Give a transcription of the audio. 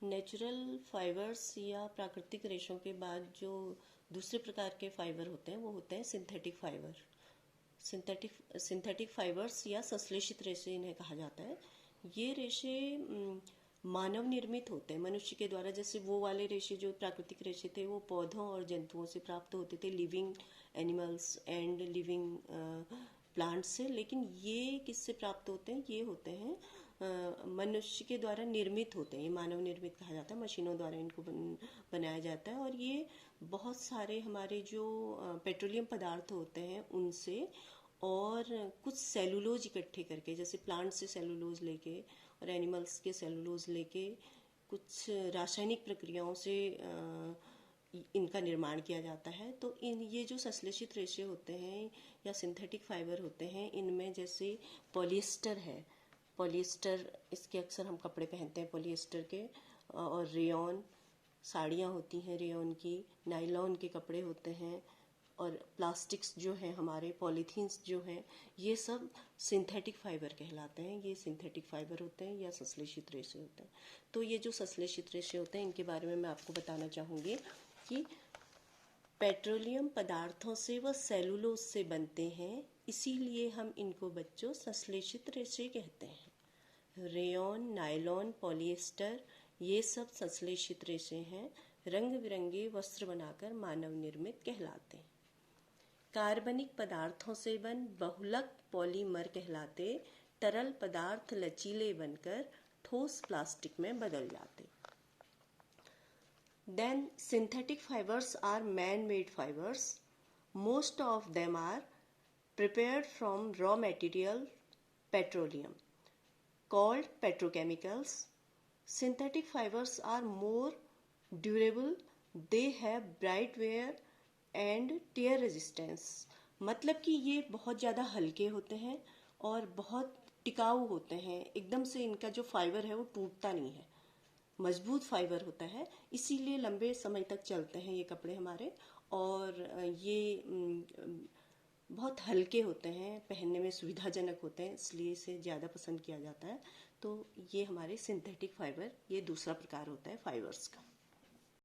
Natural fibres या प्राकृतिक रेशों के बाद जो दूसरे प्रकार के फाइबर होते हैं वो होते हैं सिंथेटिक फाइबर। सिंथेटिक फाइबर्स या संश्लेषित रेशे इन्हें कहा जाता है। ये रेशे मानव निर्मित होते हैं, मनुष्य के द्वारा। जैसे वो वाले रेशे जो प्राकृतिक रेशे थे वो पौधों और जंतुओं से प्राप्त होते थे, living animals and living plants से। लेकिन ये किससे प्राप्त होते हैं? ये होते हैं मनुष्य के द्वारा निर्मित होते हैं। ये मानव निर्मित कहा जाता है, मशीनों द्वारा इनको बनाया जाता है। और ये बहुत सारे हमारे जो पेट्रोलियम पदार्थ होते हैं उनसे, और कुछ सेलुलोज इकट्ठे करके, जैसे प्लांट से सेलुलोज लेके और एनिमल्स के सेलुलोज लेके, कुछ रासायनिक प्रक्रियाओं से इनका निर्माण किया जाता है। तो ये जो संश्लेषित रेशे होते हैं या सिंथेटिक फाइबर होते हैं, इनमें जैसे पॉलिएस्टर है। पॉलिएस्टर, इसके अक्सर हम कपड़े पहनते हैं पॉलिएस्टर के। और रेयॉन, साड़ियाँ होती हैं रेयॉन की। नायलॉन के कपड़े होते हैं। और प्लास्टिक्स जो हैं हमारे, पॉलीथीन्स जो हैं, ये सब सिंथेटिक फाइबर कहलाते हैं। ये सिंथेटिक फाइबर होते हैं या संश्लेषित रेशे होते हैं। तो ये जो संश्लेषित रेशे होते हैं इनके बारे में मैं आपको बताना चाहूँगी कि पेट्रोलियम पदार्थों से व सेलुलोज से बनते हैं, इसीलिए हम इनको बच्चों संश्लेषित रेशे कहते हैं। रेयॉन, नायलॉन, पॉलिएस्टर, ये सब संश्लेषित रेशे हैं। रंग बिरंगे वस्त्र बनाकर मानव निर्मित कहलाते हैं। कार्बनिक पदार्थों से बन बहुलक पॉलीमर कहलाते। तरल पदार्थ लचीले बनकर ठोस प्लास्टिक में बदल जाते। Then synthetic fibers are man-made fibers. Most of them are prepared from raw material petroleum, called petrochemicals. Synthetic fibers are more durable. They have bright wear and tear resistance. मतलब कि ये बहुत ज़्यादा हल्के होते हैं और बहुत टिकाऊ होते हैं। एकदम से इनका जो फाइबर है वो टूटता नहीं है, मजबूत फाइबर होता है, इसीलिए लंबे समय तक चलते हैं ये कपड़े हमारे। और ये बहुत हल्के होते हैं, पहनने में सुविधाजनक होते हैं, इसलिए इसे ज़्यादा पसंद किया जाता है। तो ये हमारे सिंथेटिक फाइबर, ये दूसरा प्रकार होता है फाइबर्स का।